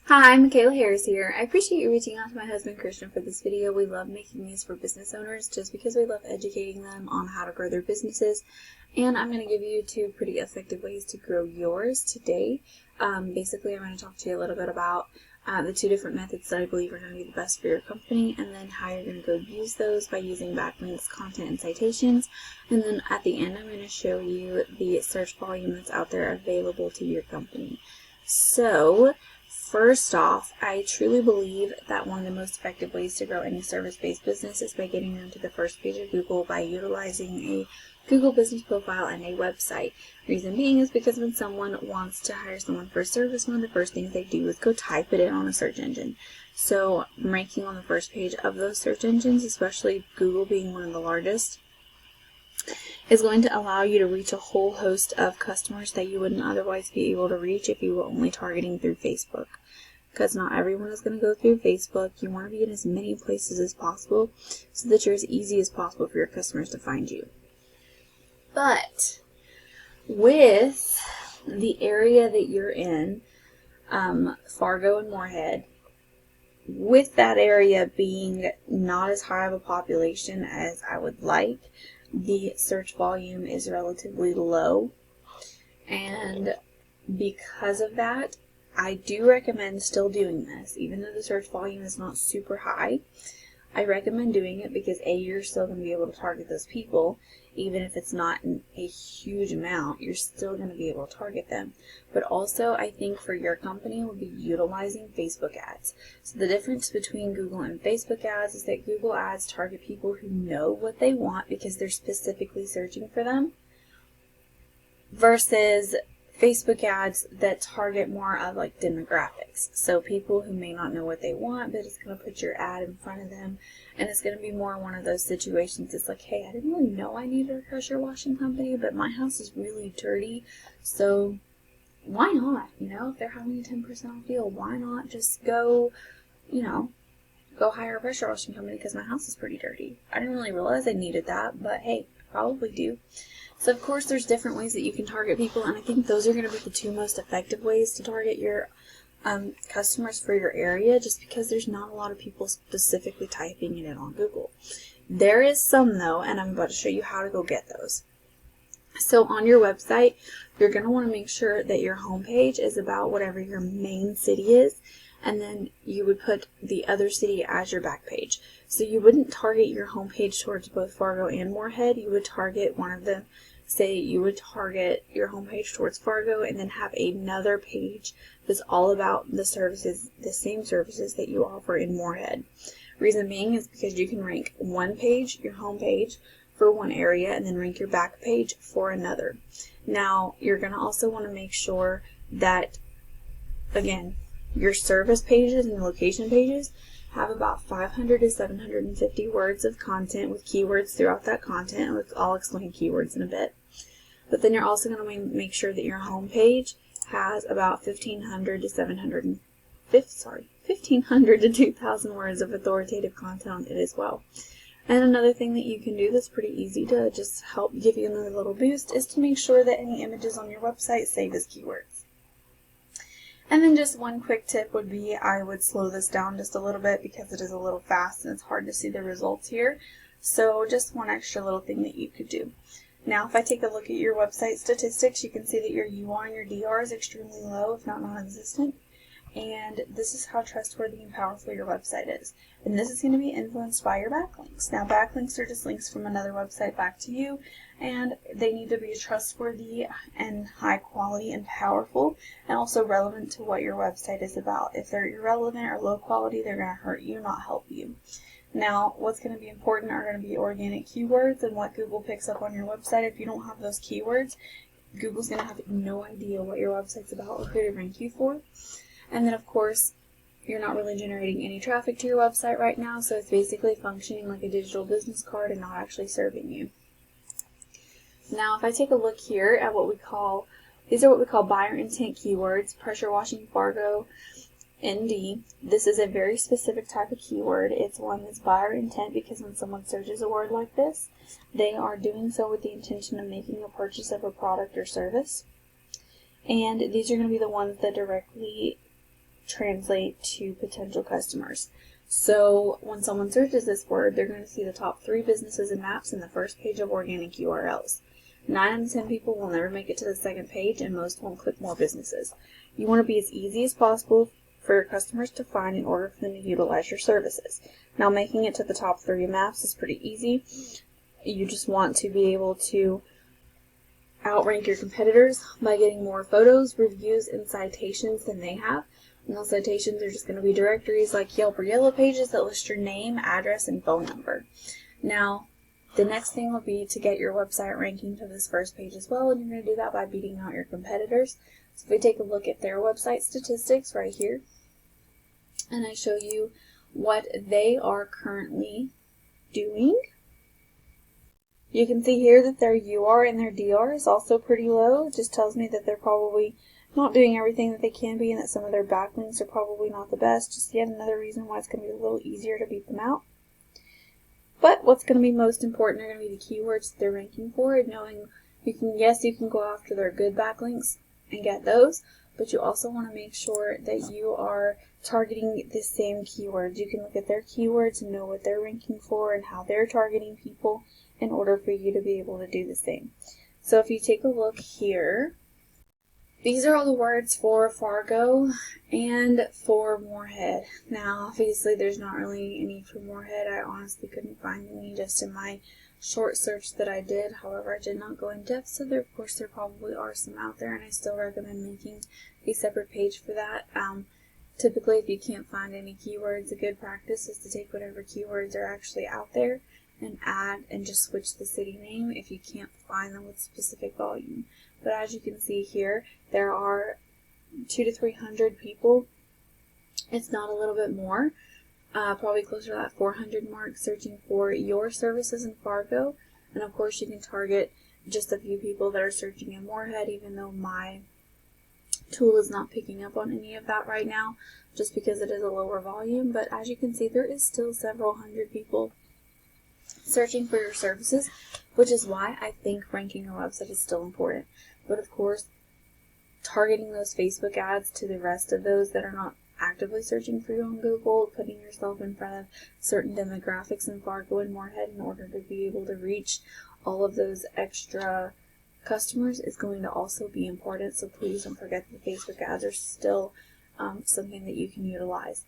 Hi, Michaela Harris here. I appreciate you reaching out to my husband Christian for this video. We love making these for business owners just because we love educating them on how to grow their businesses. And I'm going to give you two pretty effective ways to grow yours today. Basically, I'm going to talk to you a little bit about the two different methods that I believe are going to be the best for your company, and then how you're going to go use those by using backlinks, content, and citations. And then at the end, I'm going to show you the search volume that's out there available to your company. So, first off, I truly believe that one of the most effective ways to grow any service-based business is by getting them to the first page of Google by utilizing a Google business profile and a website. Reason being is because when someone wants to hire someone for a service, one of the first things they do is go type it in on a search engine. So ranking on the first page of those search engines, especially Google being one of the largest, is going to allow you to reach a whole host of customers that you wouldn't otherwise be able to reach if you were only targeting through Facebook. Because not everyone is going to go through Facebook. You want to be in as many places as possible so that you're as easy as possible for your customers to find you. But with the area that you're in, Fargo and Moorhead, with that area being not as high of a population as I would like, the search volume is relatively low, and because of that, I do recommend still doing this. Even though the search volume is not super high, I recommend doing it because A, you're still going to be able to target those people. Even if it's not a huge amount, you're still going to be able to target them. But also, I think for your company would be utilizing Facebook ads. So the difference between Google and Facebook ads is that Google ads target people who know what they want because they're specifically searching for them, versus Facebook ads that target more of like demographics. So people who may not know what they want, but it's going to put your ad in front of them, and it's going to be more one of those situations. It's like, hey, I didn't really know I needed a pressure washing company, but my house is really dirty, so why not? You know, if they're having a 10% off deal, why not just go, go hire a pressure washing company because my house is pretty dirty. I didn't really realize I needed that, but hey, I probably do. So of course there's different ways that you can target people, and I think those are going to be the two most effective ways to target your customers for your area, just because there's not a lot of people specifically typing it in on Google. There is some though, and I'm about to show you how to go get those. So on your website, you're going to want to make sure that your homepage is about whatever your main city is, and then you would put the other city as your back page. So you wouldn't target your homepage towards both Fargo and Moorhead. You would target one of them. Say you would target your homepage towards Fargo and then have another page that's all about the services, the same services that you offer in Moorhead. Reason being is because you can rank one page, your homepage, for one area, and then rank your back page for another. Now, you're going to also want to make sure that, again, your service pages and your location pages have about 500 to 750 words of content with keywords throughout that content. I'll explain keywords in a bit. But then you're also going to make sure that your home page has about 1,500 to 2,000 words of authoritative content on it as well. And another thing that you can do that's pretty easy to just help give you another little boost is to make sure that any images on your website save as keywords. And then just one quick tip would be I would slow this down just a little bit because it is a little fast and it's hard to see the results here. So just one extra little thing that you could do. Now if I take a look at your website statistics, you can see that your UR and your DR is extremely low, if not non-existent. And this is how trustworthy and powerful your website is. And this is going to be influenced by your backlinks. Now backlinks are just links from another website back to you, and they need to be trustworthy and high quality and powerful, and also relevant to what your website is about. If they're irrelevant or low quality, they're going to hurt you, not help you. Now, what's going to be important are going to be organic keywords and what Google picks up on your website. If you don't have those keywords, Google's going to have no idea what your website's about or who to rank you for. And then, of course, you're not really generating any traffic to your website right now, so it's basically functioning like a digital business card and not actually serving you. Now, if I take a look here at what we call, these are what we call buyer intent keywords, pressure washing Fargo, ND. This is a very specific type of keyword. It's one that's buyer intent because when someone searches a word like this, they are doing so with the intention of making a purchase of a product or service. And these are going to be the ones that directly translate to potential customers. So when someone searches this word, they're going to see the top 3 businesses and maps in the first page of organic URLs. 9 out of 10 people will never make it to the second page, and most won't click more businesses. You want to be as easy as possible for your customers to find in order for them to utilize your services. Now, making it to the top 3 maps is pretty easy. You just want to be able to outrank your competitors by getting more photos, reviews, and citations than they have. And those citations are just going to be directories like Yelp or Yellow Pages that list your name, address, and phone number. Now, the next thing will be to get your website ranking to this first page as well, and you're going to do that by beating out your competitors. So if we take a look at their website statistics right here, and I show you what they are currently doing, you can see here that their UR and their DR is also pretty low. It just tells me that they're probably not doing everything that they can be, and that some of their backlinks are probably not the best. Just yet another reason why it's going to be a little easier to beat them out. But what's going to be most important are going to be the keywords that they're ranking for, and knowing you can go after their good backlinks and get those, but you also want to make sure that you are targeting the same keywords. You can look at their keywords and know what they're ranking for and how they're targeting people in order for you to be able to do the same. So if you take a look here, these are all the words for Fargo and for Moorhead. Now, obviously, there's not really any for Moorhead. I honestly couldn't find any just in my short search that I did. However, I did not go in depth, so there probably are some out there, and I still recommend making a separate page for that. Typically, if you can't find any keywords, a good practice is to take whatever keywords are actually out there and add and just switch the city name if you can't find them with specific volume. But as you can see here, there are 200 to 300 people. It's not a little bit more, probably closer to that 400 mark, searching for your services in Fargo. And of course, you can target just a few people that are searching in Moorhead, even though my tool is not picking up on any of that right now, just because it is a lower volume. But as you can see, there is still several hundred people searching for your services, which is why I think ranking your website is still important. But of course, targeting those Facebook ads to the rest of those that are not actively searching for you on Google, putting yourself in front of certain demographics in Fargo and Moorhead in order to be able to reach all of those extra customers is going to also be important. So please don't forget that Facebook ads are still something that you can utilize.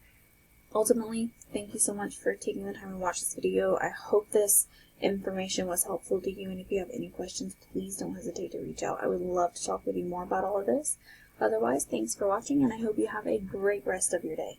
Ultimately, thank you so much for taking the time to watch this video. I hope this information was helpful to you, and if you have any questions, please don't hesitate to reach out. I would love to talk with you more about all of this. Otherwise, thanks for watching, and I hope you have a great rest of your day.